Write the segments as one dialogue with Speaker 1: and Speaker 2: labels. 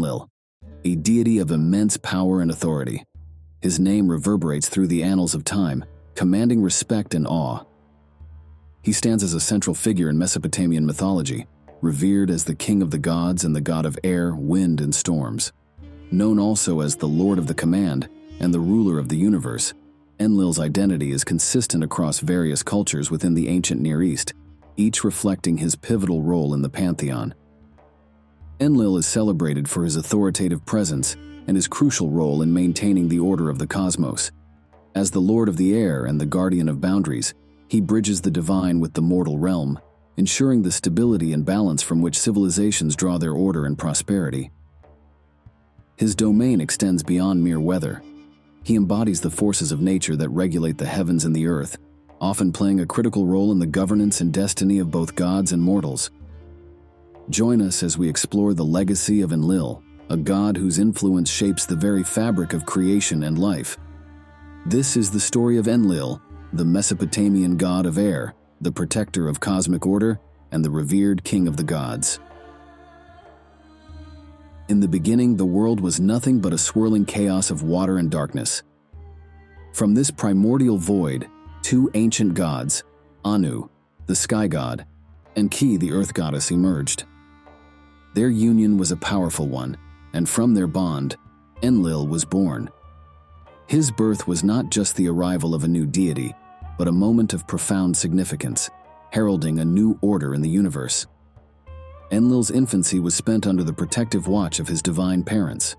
Speaker 1: Ninlil, a deity of immense power and authority. His name reverberates through the annals of time, commanding respect and awe. He stands as a central figure in Mesopotamian mythology, revered as the king of the gods and the god of air, wind, and storms. Known also as the Lord of the Command and the ruler of the universe, Enlil's identity is consistent across various cultures within the ancient Near East, each reflecting his pivotal role in the pantheon. Enlil is celebrated for his authoritative presence and his crucial role in maintaining the order of the cosmos. As the Lord of the Air and the guardian of boundaries, he bridges the divine with the mortal realm, ensuring the stability and balance from which civilizations draw their order and prosperity. His domain extends beyond mere weather. He embodies the forces of nature that regulate the heavens and the earth, often playing a critical role in the governance and destiny of both gods and mortals. Join us as we explore the legacy of Enlil, a god whose influence shapes the very fabric of creation and life. This is the story of Enlil, the Mesopotamian god of air, the protector of cosmic order, and the revered king of the gods. In the beginning, the world was nothing but a swirling chaos of water and darkness. From this primordial void, two ancient gods, Anu, the sky god, and Ki, the earth goddess, emerged. Their union was a powerful one, and from their bond, Enlil was born. His birth was not just the arrival of a new deity, but a moment of profound significance, heralding a new order in the universe. Enlil's infancy was spent under the protective watch of his divine parents.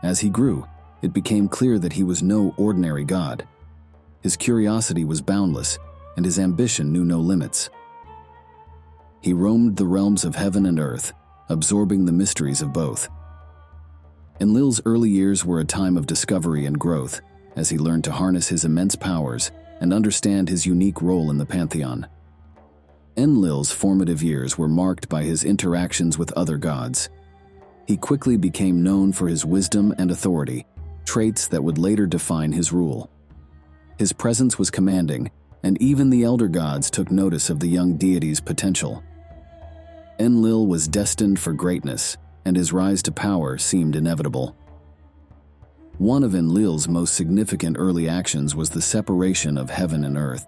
Speaker 1: As he grew, it became clear that he was no ordinary god. His curiosity was boundless, and his ambition knew no limits. He roamed the realms of heaven and earth, absorbing the mysteries of both. Enlil's early years were a time of discovery and growth, as he learned to harness his immense powers and understand his unique role in the pantheon. Enlil's formative years were marked by his interactions with other gods. He quickly became known for his wisdom and authority, traits that would later define his rule. His presence was commanding, and even the elder gods took notice of the young deity's potential. Enlil was destined for greatness, and his rise to power seemed inevitable. One of Enlil's most significant early actions was the separation of heaven and earth.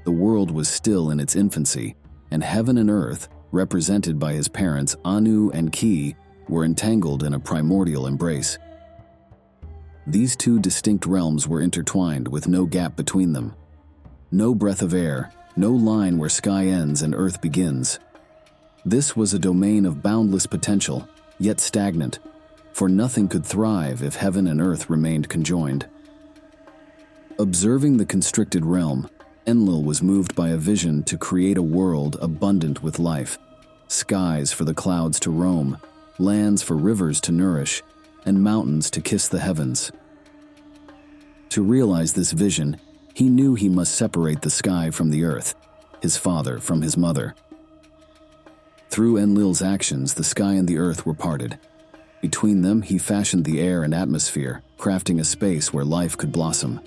Speaker 1: The world was still in its infancy, and heaven and earth, represented by his parents Anu and Ki, were entangled in a primordial embrace. These two distinct realms were intertwined with no gap between them. No breath of air, no line where sky ends and earth begins. This was a domain of boundless potential, yet stagnant, for nothing could thrive if heaven and earth remained conjoined. Observing the constricted realm, Enlil was moved by a vision to create a world abundant with life, skies for the clouds to roam, lands for rivers to nourish, and mountains to kiss the heavens. To realize this vision, he knew he must separate the sky from the earth, his father from his mother. Through Enlil's actions, the sky and the earth were parted. Between them, he fashioned the air and atmosphere, crafting a space where life could blossom.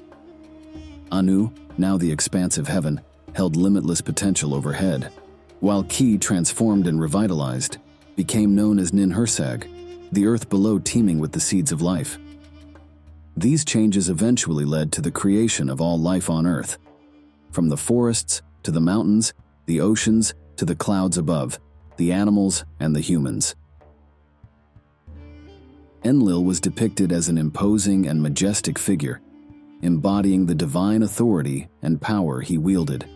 Speaker 1: Anu, now the expansive heaven, held limitless potential overhead, while Ki, transformed and revitalized, became known as Ninhursag, the earth below teeming with the seeds of life. These changes eventually led to the creation of all life on earth. From the forests to the mountains, the oceans to the clouds above, the animals and the humans. Enlil was depicted as an imposing and majestic figure, embodying the divine authority and power he wielded.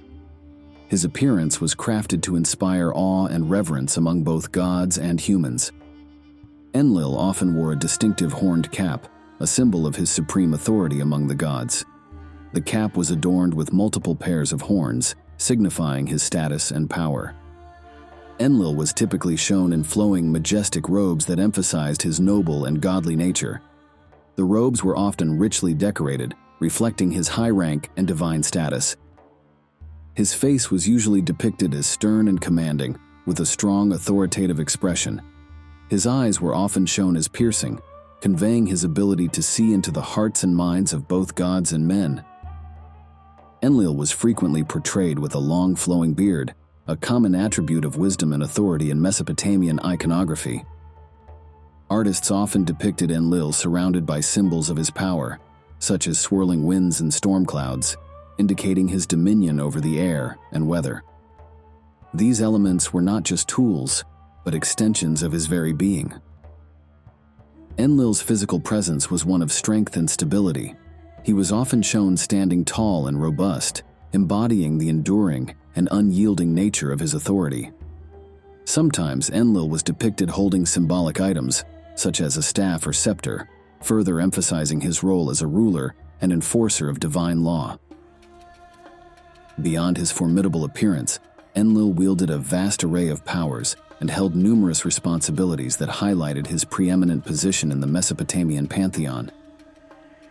Speaker 1: His appearance was crafted to inspire awe and reverence among both gods and humans. Enlil often wore a distinctive horned cap, a symbol of his supreme authority among the gods. The cap was adorned with multiple pairs of horns, signifying his status and power. Enlil was typically shown in flowing, majestic robes that emphasized his noble and godly nature. The robes were often richly decorated, reflecting his high rank and divine status. His face was usually depicted as stern and commanding, with a strong authoritative expression. His eyes were often shown as piercing, conveying his ability to see into the hearts and minds of both gods and men. Enlil was frequently portrayed with a long flowing beard, a common attribute of wisdom and authority in Mesopotamian iconography. Artists often depicted Enlil surrounded by symbols of his power, such as swirling winds and storm clouds, indicating his dominion over the air and weather. These elements were not just tools, but extensions of his very being. Enlil's physical presence was one of strength and stability. He was often shown standing tall and robust, embodying the enduring and unyielding nature of his authority. Sometimes Enlil was depicted holding symbolic items, such as a staff or scepter, further emphasizing his role as a ruler and enforcer of divine law. Beyond his formidable appearance, Enlil wielded a vast array of powers and held numerous responsibilities that highlighted his preeminent position in the Mesopotamian pantheon.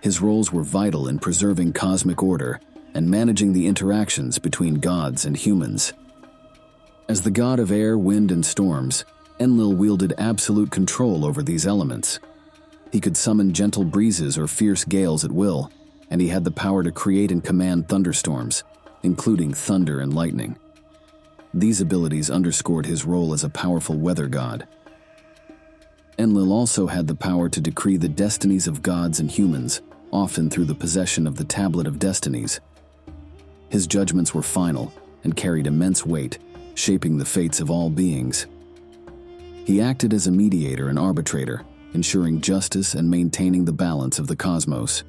Speaker 1: His roles were vital in preserving cosmic order and managing the interactions between gods and humans. As the god of air, wind, and storms, Enlil wielded absolute control over these elements. He could summon gentle breezes or fierce gales at will, and he had the power to create and command thunderstorms, including thunder and lightning. These abilities underscored his role as a powerful weather god. Enlil also had the power to decree the destinies of gods and humans, often through the possession of the Tablet of Destinies. His judgments were final and carried immense weight, shaping the fates of all beings. He acted as a mediator and arbitrator, ensuring justice and maintaining the balance of the cosmos.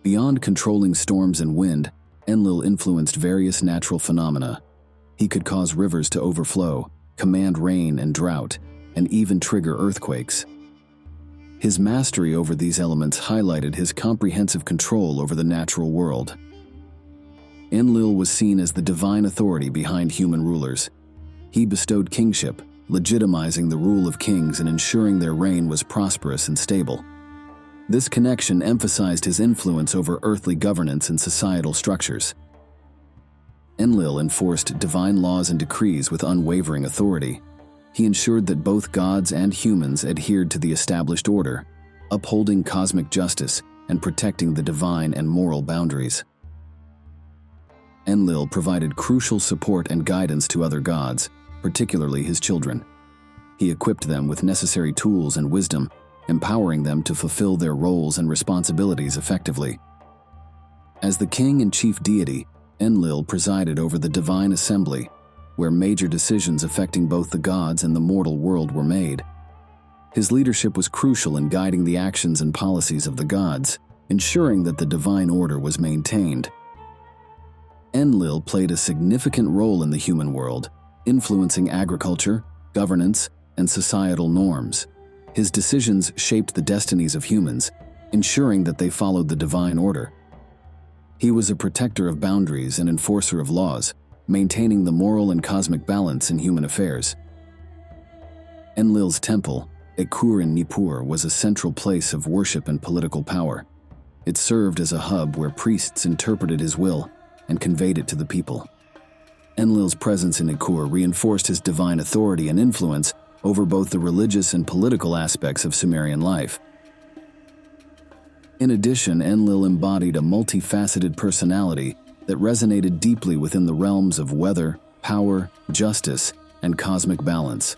Speaker 1: Beyond controlling storms and wind, Enlil influenced various natural phenomena. He could cause rivers to overflow, command rain and drought, and even trigger earthquakes. His mastery over these elements highlighted his comprehensive control over the natural world. Enlil was seen as the divine authority behind human rulers. He bestowed kingship, legitimizing the rule of kings and ensuring their reign was prosperous and stable. This connection emphasized his influence over earthly governance and societal structures. Enlil enforced divine laws and decrees with unwavering authority. He ensured that both gods and humans adhered to the established order, upholding cosmic justice and protecting the divine and moral boundaries. Enlil provided crucial support and guidance to other gods, particularly his children. He equipped them with necessary tools and wisdom, empowering them to fulfill their roles and responsibilities effectively. As the king and chief deity, Enlil presided over the divine assembly, where major decisions affecting both the gods and the mortal world were made. His leadership was crucial in guiding the actions and policies of the gods, ensuring that the divine order was maintained. Enlil played a significant role in the human world, influencing agriculture, governance, and societal norms. His decisions shaped the destinies of humans, ensuring that they followed the divine order. He was a protector of boundaries and enforcer of laws, maintaining the moral and cosmic balance in human affairs. Enlil's temple, Ekur in Nippur, was a central place of worship and political power. It served as a hub where priests interpreted his will and conveyed it to the people. Enlil's presence in Ekur reinforced his divine authority and influence over both the religious and political aspects of Sumerian life. In addition, Enlil embodied a multifaceted personality that resonated deeply within the realms of weather, power, justice, and cosmic balance.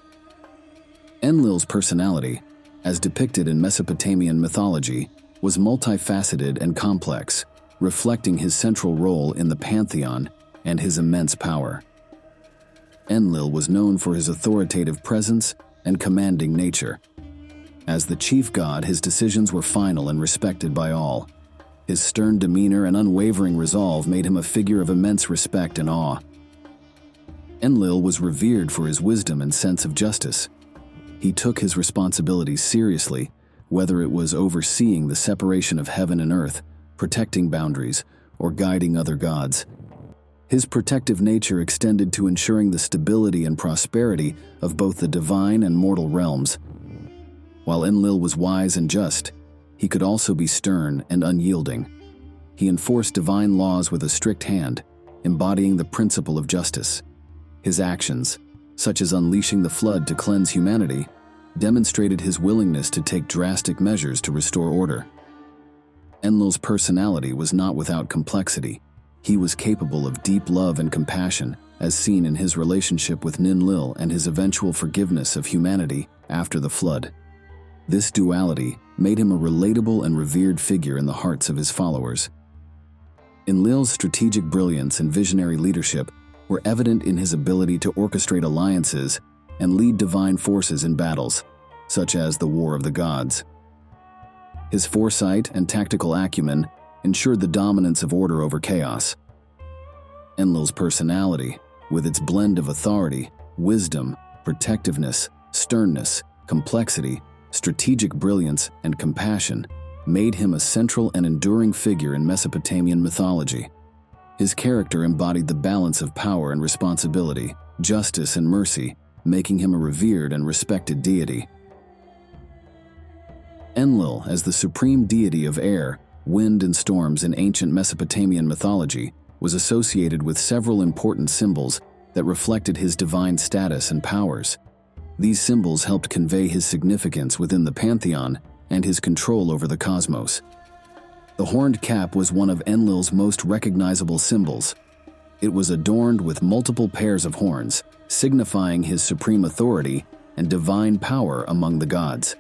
Speaker 1: Enlil's personality, as depicted in Mesopotamian mythology, was multifaceted and complex, reflecting his central role in the pantheon and his immense power. Enlil was known for his authoritative presence and commanding nature. As the chief god, his decisions were final and respected by all. His stern demeanor and unwavering resolve made him a figure of immense respect and awe. Enlil was revered for his wisdom and sense of justice. He took his responsibilities seriously, whether it was overseeing the separation of heaven and earth, protecting boundaries, or guiding other gods. His protective nature extended to ensuring the stability and prosperity of both the divine and mortal realms. While Enlil was wise and just, he could also be stern and unyielding. He enforced divine laws with a strict hand, embodying the principle of justice. His actions, such as unleashing the flood to cleanse humanity, demonstrated his willingness to take drastic measures to restore order. Enlil's personality was not without complexity. He was capable of deep love and compassion, as seen in his relationship with Ninlil and his eventual forgiveness of humanity after the flood. This duality made him a relatable and revered figure in the hearts of his followers. Enlil's strategic brilliance and visionary leadership were evident in his ability to orchestrate alliances and lead divine forces in battles, such as the War of the Gods. His foresight and tactical acumen ensured the dominance of order over chaos. Enlil's personality, with its blend of authority, wisdom, protectiveness, sternness, complexity, strategic brilliance, and compassion, made him a central and enduring figure in Mesopotamian mythology. His character embodied the balance of power and responsibility, justice and mercy, making him a revered and respected deity. Enlil, as the supreme deity of air, wind, and storms in ancient Mesopotamian mythology, was associated with several important symbols that reflected his divine status and powers. These symbols helped convey his significance within the pantheon and his control over the cosmos. The horned cap was one of Enlil's most recognizable symbols. It was adorned with multiple pairs of horns, signifying his supreme authority and divine power among the gods.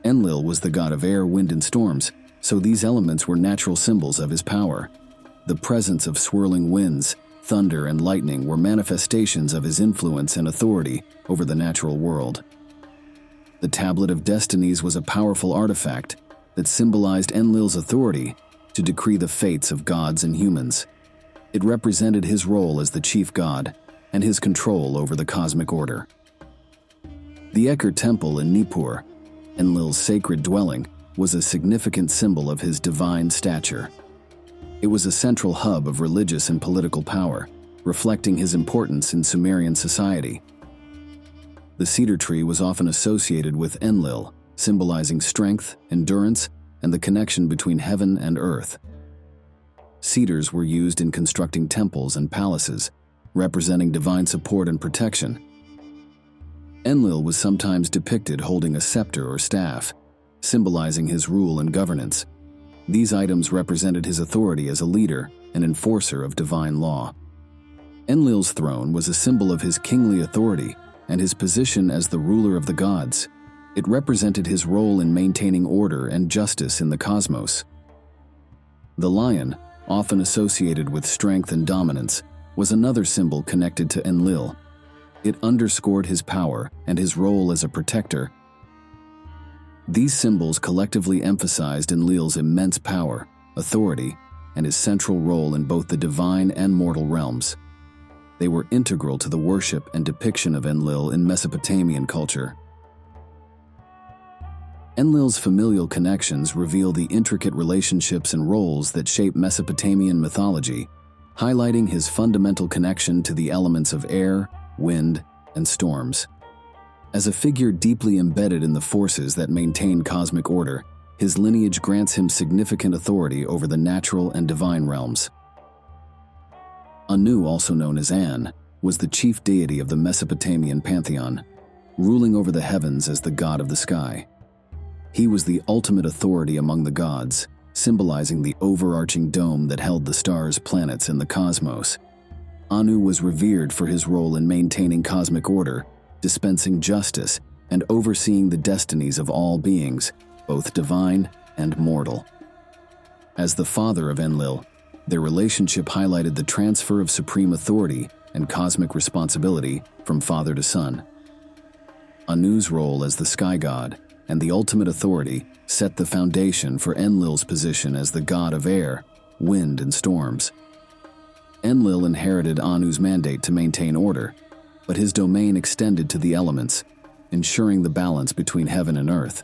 Speaker 1: Enlil was the god of air, wind, and storms, so these elements were natural symbols of his power. The presence of swirling winds, thunder, and lightning were manifestations of his influence and authority over the natural world. The Tablet of Destinies was a powerful artifact that symbolized Enlil's authority to decree the fates of gods and humans. It represented his role as the chief god and his control over the cosmic order. The Ekkur Temple in Nippur, Enlil's sacred dwelling, was a significant symbol of his divine stature. It was a central hub of religious and political power, reflecting his importance in Sumerian society. The cedar tree was often associated with Enlil, symbolizing strength, endurance, and the connection between heaven and earth. Cedars were used in constructing temples and palaces, representing divine support and protection. Enlil was sometimes depicted holding a scepter or staff, symbolizing his rule and governance. These items represented his authority as a leader and enforcer of divine law. Enlil's throne was a symbol of his kingly authority and his position as the ruler of the gods. It represented his role in maintaining order and justice in the cosmos. The lion, often associated with strength and dominance, was another symbol connected to Enlil. It underscored his power and his role as a protector. These symbols collectively emphasized Enlil's immense power, authority, and his central role in both the divine and mortal realms. They were integral to the worship and depiction of Enlil in Mesopotamian culture. Enlil's familial connections reveal the intricate relationships and roles that shape Mesopotamian mythology, highlighting his fundamental connection to the elements of air, wind, and storms. As a figure deeply embedded in the forces that maintain cosmic order, his lineage grants him significant authority over the natural and divine realms. Anu, also known as An, was the chief deity of the Mesopotamian pantheon, ruling over the heavens as the god of the sky. He was the ultimate authority among the gods, symbolizing the overarching dome that held the stars, planets, and the cosmos. Anu was revered for his role in maintaining cosmic order, dispensing justice, and overseeing the destinies of all beings, both divine and mortal. As the father of Enlil, their relationship highlighted the transfer of supreme authority and cosmic responsibility from father to son. Anu's role as the sky god and the ultimate authority set the foundation for Enlil's position as the god of air, wind, and storms. Enlil inherited Anu's mandate to maintain order, but his domain extended to the elements, ensuring the balance between heaven and earth.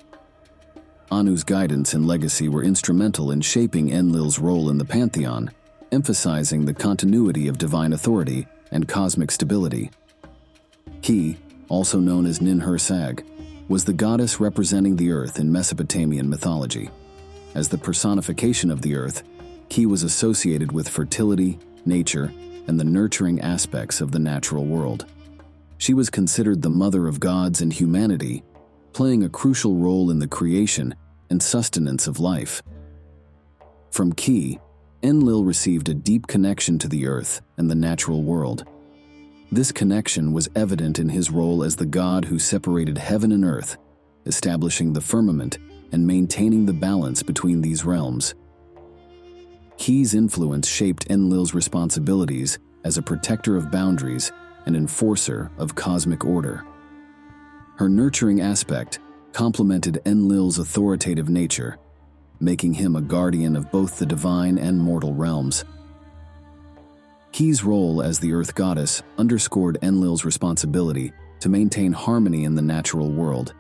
Speaker 1: Anu's guidance and legacy were instrumental in shaping Enlil's role in the pantheon, emphasizing the continuity of divine authority and cosmic stability. Ki, also known as Ninhursag, was the goddess representing the earth in Mesopotamian mythology. As the personification of the earth, Ki was associated with fertility, nature, and the nurturing aspects of the natural world. She was considered the mother of gods and humanity, playing a crucial role in the creation and sustenance of life. From Ki, Enlil received a deep connection to the earth and the natural world. This connection was evident in his role as the god who separated heaven and earth, establishing the firmament and maintaining the balance between these realms. Ki's influence shaped Enlil's responsibilities as a protector of boundaries and enforcer of cosmic order. Her nurturing aspect complemented Enlil's authoritative nature, making him a guardian of both the divine and mortal realms. Ki's role as the Earth Goddess underscored Enlil's responsibility to maintain harmony in the natural world,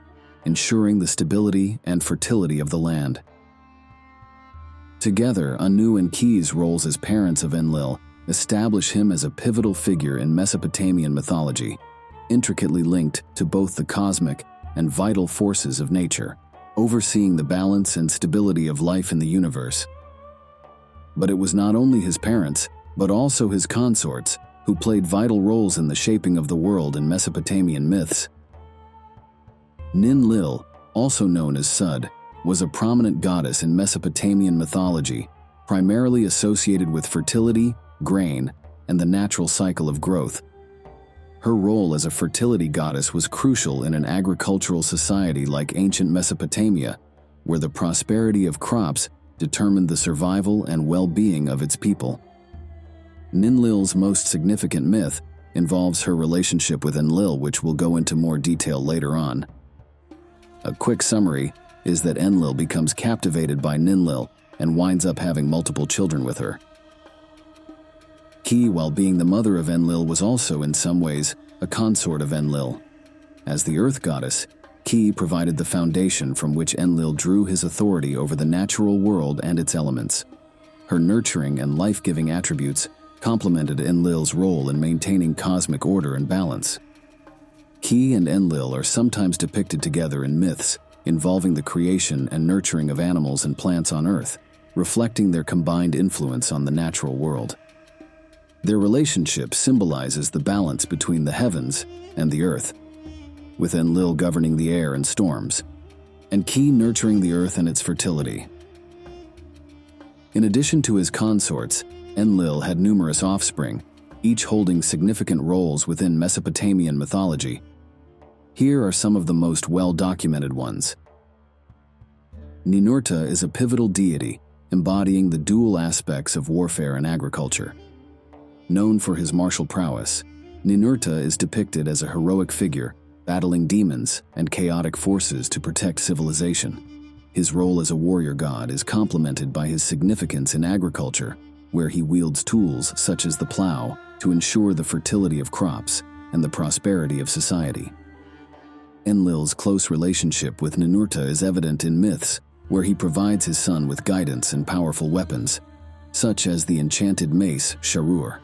Speaker 1: ensuring the stability and fertility of the land. Together, Anu and Ki's roles as parents of Enlil establish him as a pivotal figure in Mesopotamian mythology, intricately linked to both the cosmic and vital forces of nature, overseeing the balance and stability of life in the universe. But it was not only his parents, but also his consorts, who played vital roles in the shaping of the world in Mesopotamian myths. Ninlil, also known as Sud, was a prominent goddess in Mesopotamian mythology, primarily associated with fertility, grain, and the natural cycle of growth. Her role as a fertility goddess was crucial in an agricultural society like ancient Mesopotamia, where the prosperity of crops determined the survival and well-being of its people. Ninlil's most significant myth involves her relationship with Enlil, which we'll go into more detail later on. A quick summary is that Enlil becomes captivated by Ninlil and winds up having multiple children with her. Ki, while being the mother of Enlil, was also in some ways a consort of Enlil. As the Earth Goddess, Ki provided the foundation from which Enlil drew his authority over the natural world and its elements. Her nurturing and life-giving attributes complemented Enlil's role in maintaining cosmic order and balance. Ki and Enlil are sometimes depicted together in myths involving the creation and nurturing of animals and plants on Earth, reflecting their combined influence on the natural world. Their relationship symbolizes the balance between the heavens and the earth, with Enlil governing the air and storms, and Ki nurturing the earth and its fertility. In addition to his consorts, Enlil had numerous offspring, each holding significant roles within Mesopotamian mythology. Here are some of the most well-documented ones. Ninurta is a pivotal deity, embodying the dual aspects of warfare and agriculture. Known for his martial prowess, Ninurta is depicted as a heroic figure, battling demons and chaotic forces to protect civilization. His role as a warrior god is complemented by his significance in agriculture, where he wields tools such as the plow to ensure the fertility of crops and the prosperity of society. Enlil's close relationship with Ninurta is evident in myths, where he provides his son with guidance and powerful weapons, such as the enchanted mace Sharur.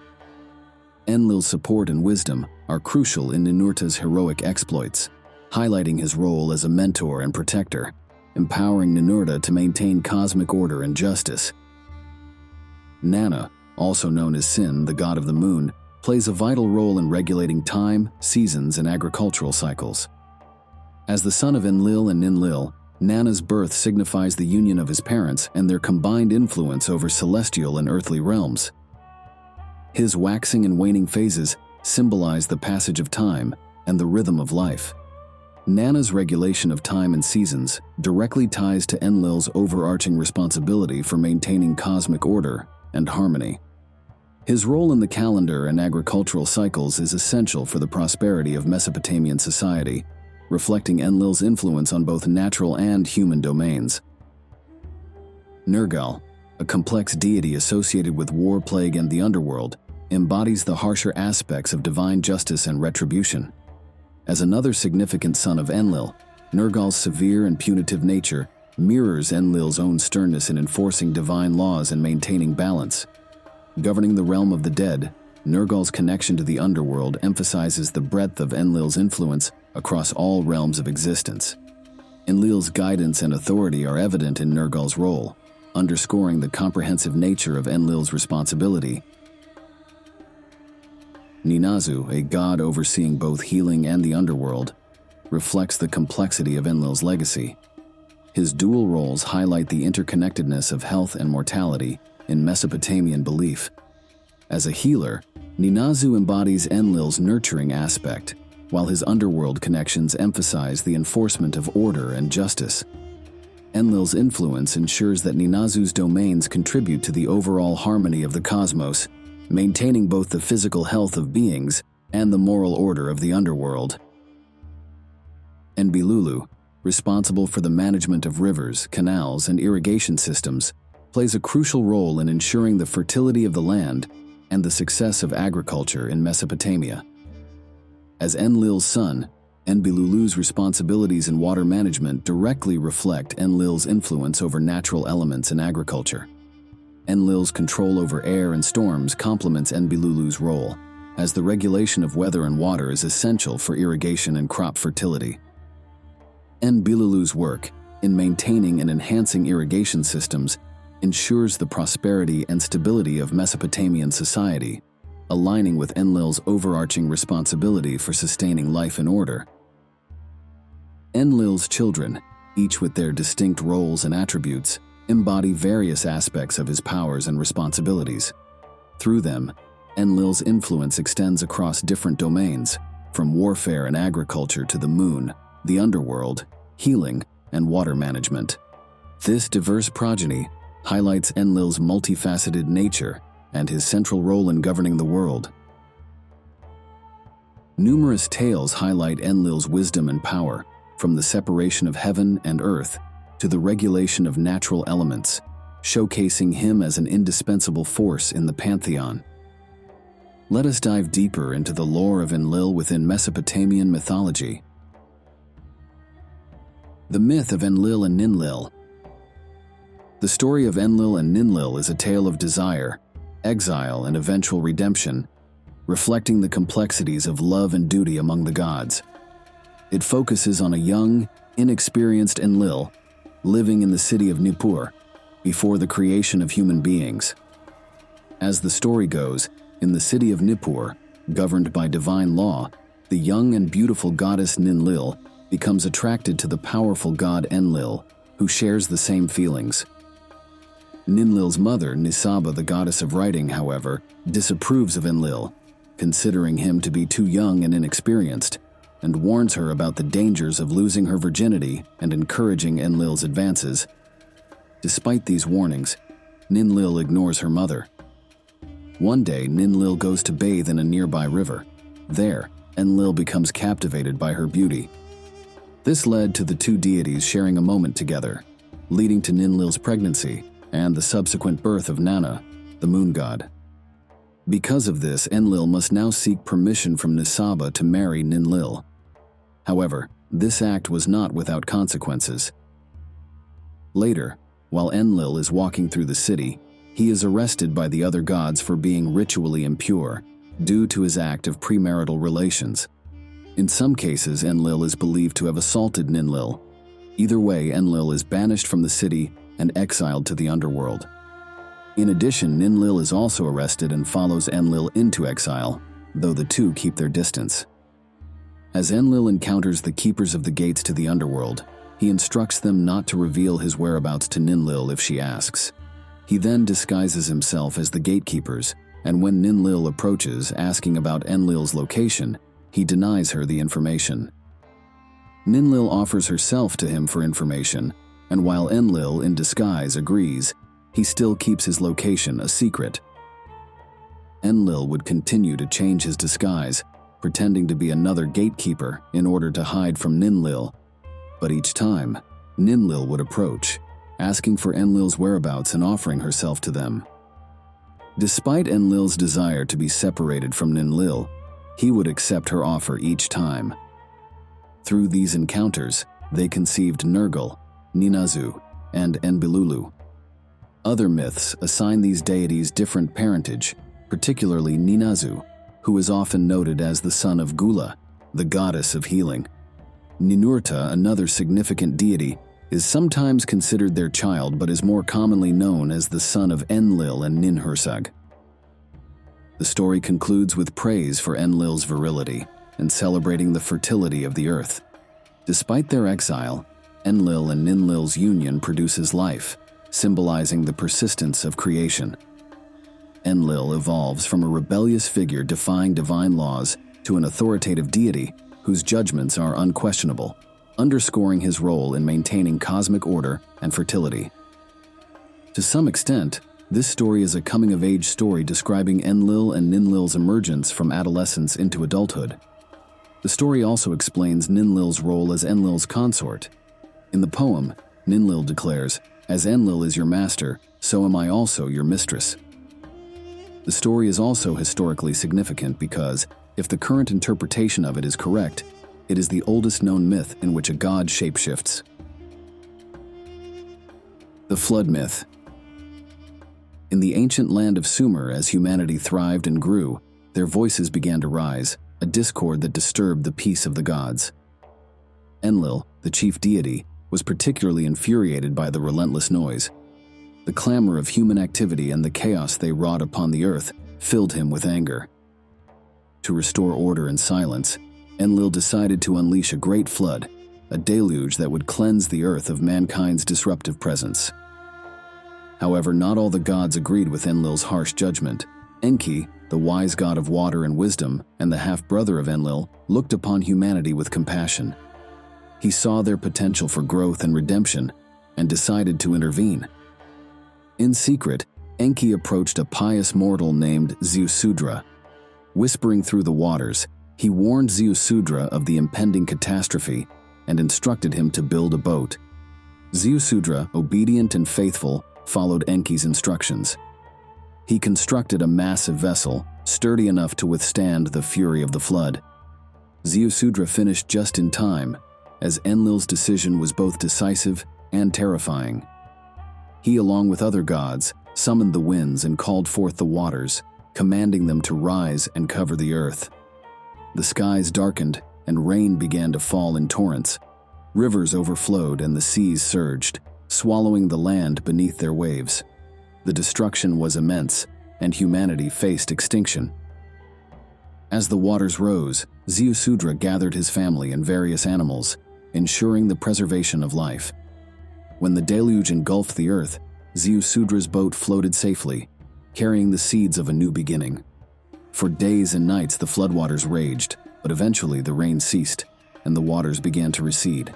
Speaker 1: Enlil's support and wisdom are crucial in Ninurta's heroic exploits, highlighting his role as a mentor and protector, empowering Ninurta to maintain cosmic order and justice. Nana, also known as Sin, the god of the moon, plays a vital role in regulating time, seasons, and agricultural cycles. As the son of Enlil and Ninlil, Nana's birth signifies the union of his parents and their combined influence over celestial and earthly realms. His waxing and waning phases symbolize the passage of time and the rhythm of life. Nana's regulation of time and seasons directly ties to Enlil's overarching responsibility for maintaining cosmic order and harmony. His role in the calendar and agricultural cycles is essential for the prosperity of Mesopotamian society, reflecting Enlil's influence on both natural and human domains. Nergal, a complex deity associated with war, plague, and the underworld, embodies the harsher aspects of divine justice and retribution. As another significant son of Enlil, Nergal's severe and punitive nature mirrors Enlil's own sternness in enforcing divine laws and maintaining balance. Governing the realm of the dead, Nergal's connection to the underworld emphasizes the breadth of Enlil's influence across all realms of existence. Enlil's guidance and authority are evident in Nergal's role, underscoring the comprehensive nature of Enlil's responsibility. Ninazu, a god overseeing both healing and the underworld, reflects the complexity of Enlil's legacy. His dual roles highlight the interconnectedness of health and mortality in Mesopotamian belief. As a healer, Ninazu embodies Enlil's nurturing aspect, while his underworld connections emphasize the enforcement of order and justice. Enlil's influence ensures that Ninazu's domains contribute to the overall harmony of the cosmos, maintaining both the physical health of beings and the moral order of the underworld. Enbilulu, responsible for the management of rivers, canals, and irrigation systems, plays a crucial role in ensuring the fertility of the land and the success of agriculture in Mesopotamia. As Enlil's son, Enbilulu's responsibilities in water management directly reflect Enlil's influence over natural elements in agriculture. Enlil's control over air and storms complements Enbilulu's role, as the regulation of weather and water is essential for irrigation and crop fertility. Enbilulu's work in maintaining and enhancing irrigation systems ensures the prosperity and stability of Mesopotamian society, aligning with Enlil's overarching responsibility for sustaining life and order. Enlil's children, each with their distinct roles and attributes, embody various aspects of his powers and responsibilities. Through them, Enlil's influence extends across different domains, from warfare and agriculture to the moon, the underworld, healing, and water management. This diverse progeny highlights Enlil's multifaceted nature and his central role in governing the world. Numerous tales highlight Enlil's wisdom and power, from the separation of heaven and earth to the regulation of natural elements, showcasing him as an indispensable force in the pantheon. Let us dive deeper into the lore of Enlil within Mesopotamian mythology. The myth of Enlil and Ninlil. The story of Enlil and Ninlil is a tale of desire, exile, and eventual redemption, reflecting the complexities of love and duty among the gods. It focuses on a young, inexperienced Enlil living in the city of Nippur before the creation of human beings. As the story goes, in the city of Nippur, governed by divine law, the young and beautiful goddess Ninlil becomes attracted to the powerful god Enlil, who shares the same feelings. Ninlil's mother, Nisaba, the goddess of writing, however, disapproves of Enlil, considering him to be too young and inexperienced, and warns her about the dangers of losing her virginity and encouraging Enlil's advances. Despite these warnings, Ninlil ignores her mother. One day, Ninlil goes to bathe in a nearby river. There, Enlil becomes captivated by her beauty. This led to the two deities sharing a moment together, leading to Ninlil's pregnancy and the subsequent birth of Nana, the moon god. Because of this, Enlil must now seek permission from Nisaba to marry Ninlil. However, this act was not without consequences. Later, while Enlil is walking through the city, he is arrested by the other gods for being ritually impure due to his act of premarital relations. In some cases, Enlil is believed to have assaulted Ninlil. Either way, Enlil is banished from the city and exiled to the underworld. In addition, Ninlil is also arrested and follows Enlil into exile, though the two keep their distance. As Enlil encounters the keepers of the gates to the underworld, he instructs them not to reveal his whereabouts to Ninlil if she asks. He then disguises himself as the gatekeepers, and when Ninlil approaches asking about Enlil's location, he denies her the information. Ninlil offers herself to him for information, and while Enlil in disguise agrees, he still keeps his location a secret. Enlil would continue to change his disguise, pretending to be another gatekeeper in order to hide from Ninlil. But each time, Ninlil would approach, asking for Enlil's whereabouts and offering herself to them. Despite Enlil's desire to be separated from Ninlil, he would accept her offer each time. Through these encounters, they conceived Nergal, Ninazu, and Enbilulu. Other myths assign these deities different parentage, particularly Ninazu, who is often noted as the son of Gula, the goddess of healing. Ninurta, another significant deity, is sometimes considered their child but is more commonly known as the son of Enlil and Ninhursag. The story concludes with praise for Enlil's virility and celebrating the fertility of the earth. Despite their exile, Enlil and Ninlil's union produces life, symbolizing the persistence of creation. Enlil evolves from a rebellious figure defying divine laws to an authoritative deity whose judgments are unquestionable, underscoring his role in maintaining cosmic order and fertility. To some extent, this story is a coming-of-age story describing Enlil and Ninlil's emergence from adolescence into adulthood. The story also explains Ninlil's role as Enlil's consort. In the poem, Ninlil declares, "As Enlil is your master, so am I also your mistress." The story is also historically significant because, if the current interpretation of it is correct, it is the oldest known myth in which a god shapeshifts. The Flood Myth. In the ancient land of Sumer, as humanity thrived and grew, their voices began to rise, a discord that disturbed the peace of the gods. Enlil, the chief deity, was particularly infuriated by the relentless noise. The clamor of human activity and the chaos they wrought upon the earth filled him with anger. To restore order and silence, Enlil decided to unleash a great flood, a deluge that would cleanse the earth of mankind's disruptive presence. However, not all the gods agreed with Enlil's harsh judgment. Enki, the wise god of water and wisdom, and the half-brother of Enlil, looked upon humanity with compassion. He saw their potential for growth and redemption, and decided to intervene. In secret, Enki approached a pious mortal named Ziusudra. Whispering through the waters, he warned Ziusudra of the impending catastrophe and instructed him to build a boat. Ziusudra, obedient and faithful, followed Enki's instructions. He constructed a massive vessel, sturdy enough to withstand the fury of the flood. Ziusudra finished just in time, as Enlil's decision was both decisive and terrifying. He, along with other gods, summoned the winds and called forth the waters, commanding them to rise and cover the earth. The skies darkened, and rain began to fall in torrents. Rivers overflowed and the seas surged, swallowing the land beneath their waves. The destruction was immense, and humanity faced extinction. As the waters rose, Ziusudra gathered his family and various animals, ensuring the preservation of life. When the deluge engulfed the earth, Ziusudra's boat floated safely, carrying the seeds of a new beginning. For days and nights the floodwaters raged, but eventually the rain ceased, and the waters began to recede.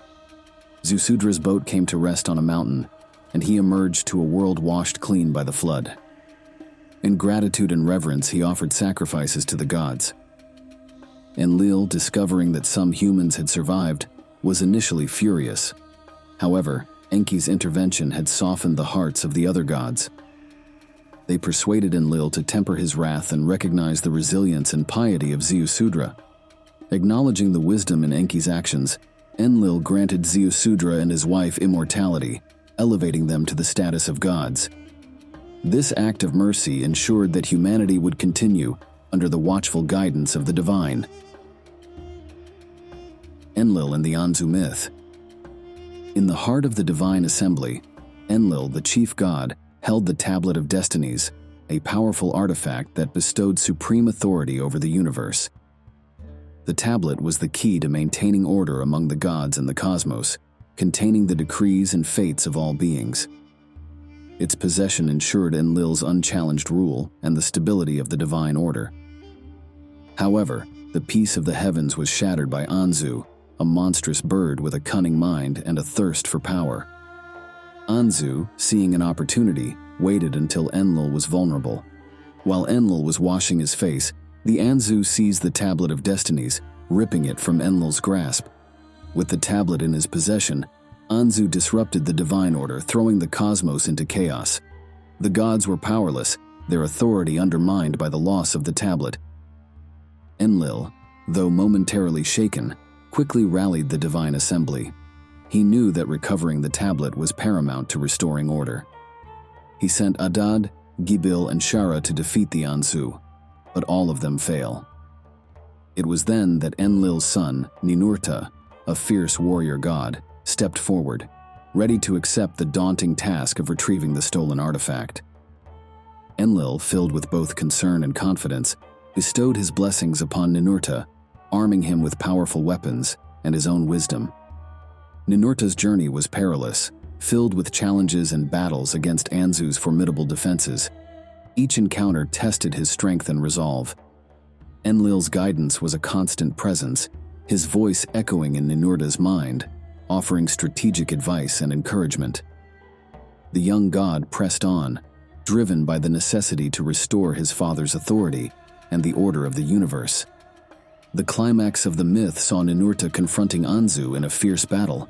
Speaker 1: Ziusudra's boat came to rest on a mountain, and he emerged to a world washed clean by the flood. In gratitude and reverence, he offered sacrifices to the gods. Enlil, discovering that some humans had survived, was initially furious. However, Enki's intervention had softened the hearts of the other gods. They persuaded Enlil to temper his wrath and recognize the resilience and piety of Ziusudra. Acknowledging the wisdom in Enki's actions, Enlil granted Ziusudra and his wife immortality, elevating them to the status of gods. This act of mercy ensured that humanity would continue under the watchful guidance of the divine. Enlil and the Anzu Myth. In the heart of the divine assembly, Enlil, the chief god, held the Tablet of Destinies, a powerful artifact that bestowed supreme authority over the universe. The tablet was the key to maintaining order among the gods and the cosmos, containing the decrees and fates of all beings. Its possession ensured Enlil's unchallenged rule and the stability of the divine order. However, the peace of the heavens was shattered by Anzu, a monstrous bird with a cunning mind and a thirst for power. Anzu, seeing an opportunity, waited until Enlil was vulnerable. While Enlil was washing his face, the Anzu seized the Tablet of Destinies, ripping it from Enlil's grasp. With the tablet in his possession, Anzu disrupted the divine order, throwing the cosmos into chaos. The gods were powerless, their authority undermined by the loss of the tablet. Enlil, though momentarily shaken, quickly rallied the divine assembly. He knew that recovering the tablet was paramount to restoring order. He sent Adad, Gibil, and Shara to defeat the Anzu, but all of them fail. It was then that Enlil's son, Ninurta, a fierce warrior god, stepped forward, ready to accept the daunting task of retrieving the stolen artifact. Enlil, filled with both concern and confidence, bestowed his blessings upon Ninurta, arming him with powerful weapons and his own wisdom. Ninurta's journey was perilous, filled with challenges and battles against Anzu's formidable defenses. Each encounter tested his strength and resolve. Enlil's guidance was a constant presence, his voice echoing in Ninurta's mind, offering strategic advice and encouragement. The young god pressed on, driven by the necessity to restore his father's authority and the order of the universe. The climax of the myth saw Ninurta confronting Anzu in a fierce battle.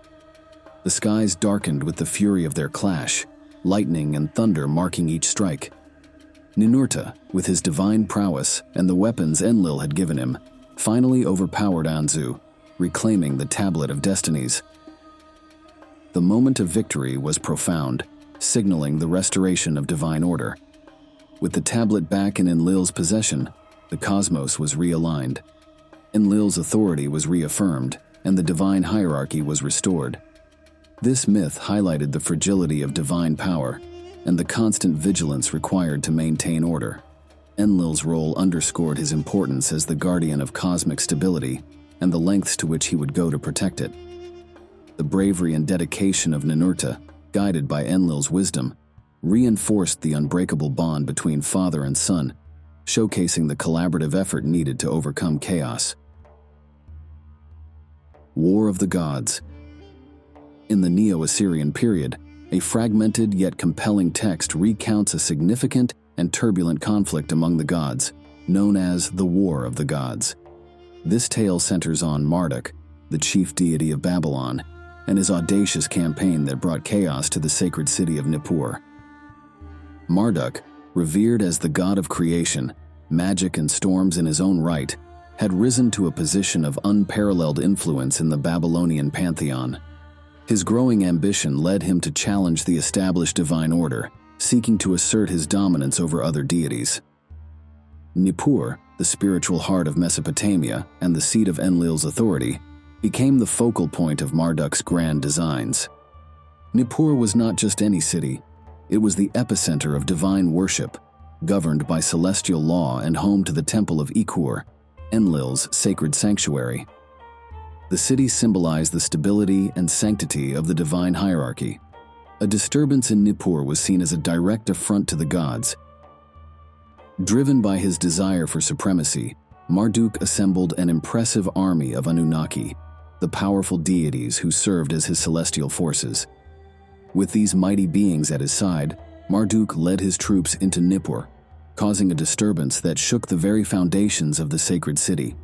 Speaker 1: The skies darkened with the fury of their clash, lightning and thunder marking each strike. Ninurta, with his divine prowess and the weapons Enlil had given him, finally overpowered Anzu, reclaiming the Tablet of Destinies. The moment of victory was profound, signaling the restoration of divine order. With the tablet back in Enlil's possession, the cosmos was realigned. Enlil's authority was reaffirmed, and the divine hierarchy was restored. This myth highlighted the fragility of divine power and the constant vigilance required to maintain order. Enlil's role underscored his importance as the guardian of cosmic stability and the lengths to which he would go to protect it. The bravery and dedication of Ninurta, guided by Enlil's wisdom, reinforced the unbreakable bond between father and son, showcasing the collaborative effort needed to overcome chaos. War of the Gods. In the Neo-Assyrian period, a fragmented yet compelling text recounts a significant and turbulent conflict among the gods, known as the War of the Gods. This tale centers on Marduk, the chief deity of Babylon, and his audacious campaign that brought chaos to the sacred city of Nippur. Marduk, revered as the god of creation, magic and storms in his own right, had risen to a position of unparalleled influence in the Babylonian pantheon. His growing ambition led him to challenge the established divine order, seeking to assert his dominance over other deities. Nippur, the spiritual heart of Mesopotamia and the seat of Enlil's authority, became the focal point of Marduk's grand designs. Nippur was not just any city, it was the epicenter of divine worship, governed by celestial law and home to the temple of Ikur, Enlil's sacred sanctuary. The city symbolized the stability and sanctity of the divine hierarchy. A disturbance in Nippur was seen as a direct affront to the gods. Driven by his desire for supremacy, Marduk assembled an impressive army of Anunnaki, the powerful deities who served as his celestial forces. With these mighty beings at his side, Marduk led his troops into Nippur, causing a disturbance that shook the very foundations of the sacred city.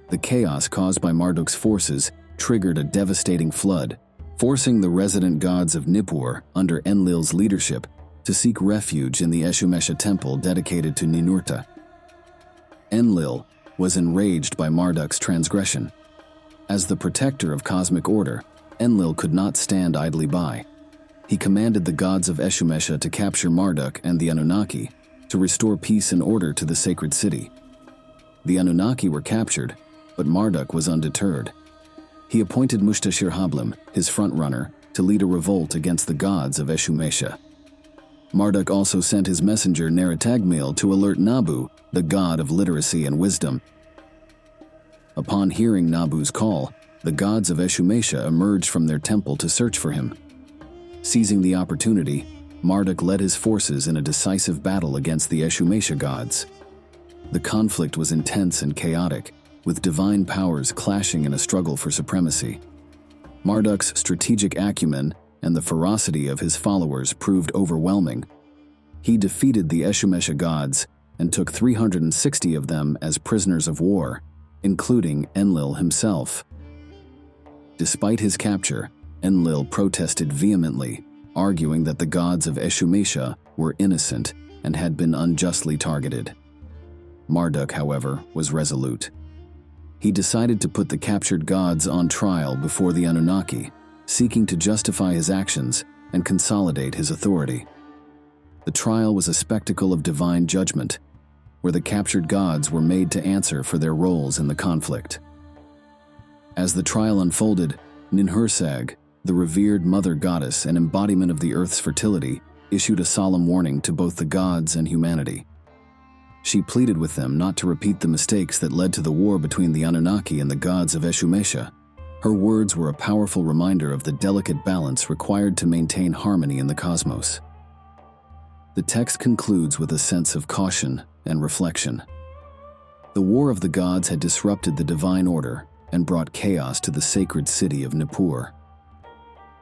Speaker 1: The chaos caused by Marduk's forces triggered a devastating flood, forcing the resident gods of Nippur, under Enlil's leadership, to seek refuge in the Eshumesha temple dedicated to Ninurta. Enlil was enraged by Marduk's transgression. As the protector of cosmic order, Enlil could not stand idly by. He commanded the gods of Eshumesha to capture Marduk and the Anunnaki, to restore peace and order to the sacred city. The Anunnaki were captured, but Marduk was undeterred. He appointed Muhtashir-Hablim, his frontrunner, to lead a revolt against the gods of Eshumesha. Marduk also sent his messenger Neritagmil to alert Nabu, the god of literacy and wisdom. Upon hearing Nabu's call, the gods of Eshumesha emerged from their temple to search for him. Seizing the opportunity, Marduk led his forces in a decisive battle against the Eshumesha gods. The conflict was intense and chaotic, with divine powers clashing in a struggle for supremacy. Marduk's strategic acumen and the ferocity of his followers proved overwhelming. He defeated the Eshumesha gods and took 360 of them as prisoners of war, including Enlil himself. Despite his capture, Enlil protested vehemently, arguing that the gods of Eshumesha were innocent and had been unjustly targeted. Marduk, however, was resolute. He decided to put the captured gods on trial before the Anunnaki, seeking to justify his actions and consolidate his authority. The trial was a spectacle of divine judgment, where the captured gods were made to answer for their roles in the conflict. As the trial unfolded, Ninhursag, the revered mother goddess and embodiment of the earth's fertility, issued a solemn warning to both the gods and humanity. She pleaded with them not to repeat the mistakes that led to the war between the Anunnaki and the gods of Eshumesha. Her words were a powerful reminder of the delicate balance required to maintain harmony in the cosmos. The text concludes with a sense of caution and reflection. The war of the gods had disrupted the divine order, and brought chaos to the sacred city of Nippur.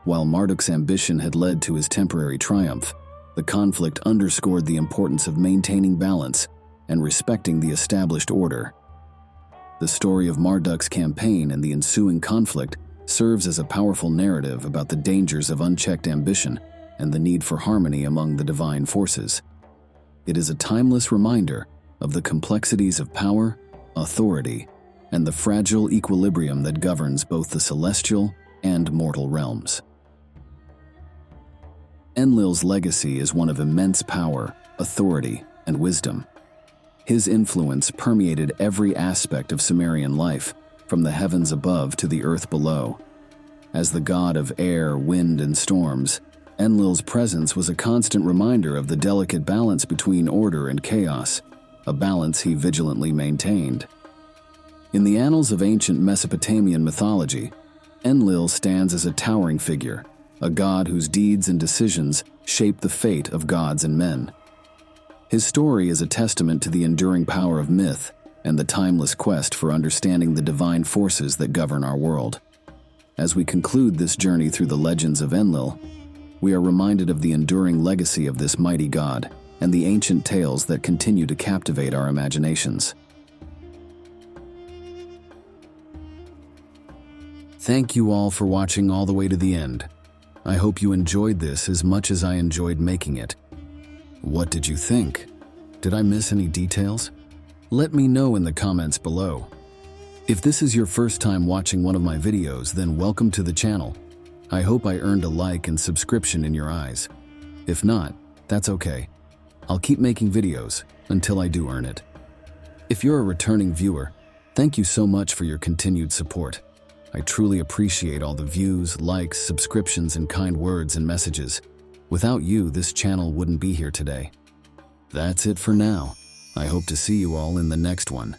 Speaker 1: While Marduk's ambition had led to his temporary triumph, the conflict underscored the importance of maintaining balance and respecting the established order. The story of Marduk's campaign and the ensuing conflict serves as a powerful narrative about the dangers of unchecked ambition and the need for harmony among the divine forces. It is a timeless reminder of the complexities of power, authority, and the fragile equilibrium that governs both the celestial and mortal realms. Enlil's legacy is one of immense power, authority, and wisdom. His influence permeated every aspect of Sumerian life, from the heavens above to the earth below. As the god of air, wind, and storms, Enlil's presence was a constant reminder of the delicate balance between order and chaos, a balance he vigilantly maintained. In the annals of ancient Mesopotamian mythology, Enlil stands as a towering figure, a god whose deeds and decisions shape the fate of gods and men. His story is a testament to the enduring power of myth and the timeless quest for understanding the divine forces that govern our world. As we conclude this journey through the legends of Enlil, we are reminded of the enduring legacy of this mighty god and the ancient tales that continue to captivate our imaginations. Thank you all for watching all the way to the end. I hope you enjoyed this as much as I enjoyed making it. What did you think? Did I miss any details? Let me know in the comments below. If this is your first time watching one of my videos, then welcome to the channel. I hope I earned a like and subscription in your eyes. If not, that's okay. I'll keep making videos until I do earn it. If you're a returning viewer, thank you so much for your continued support. I truly appreciate all the views, likes, subscriptions, and kind words and messages. Without you, this channel wouldn't be here today. That's it for now. I hope to see you all in the next one.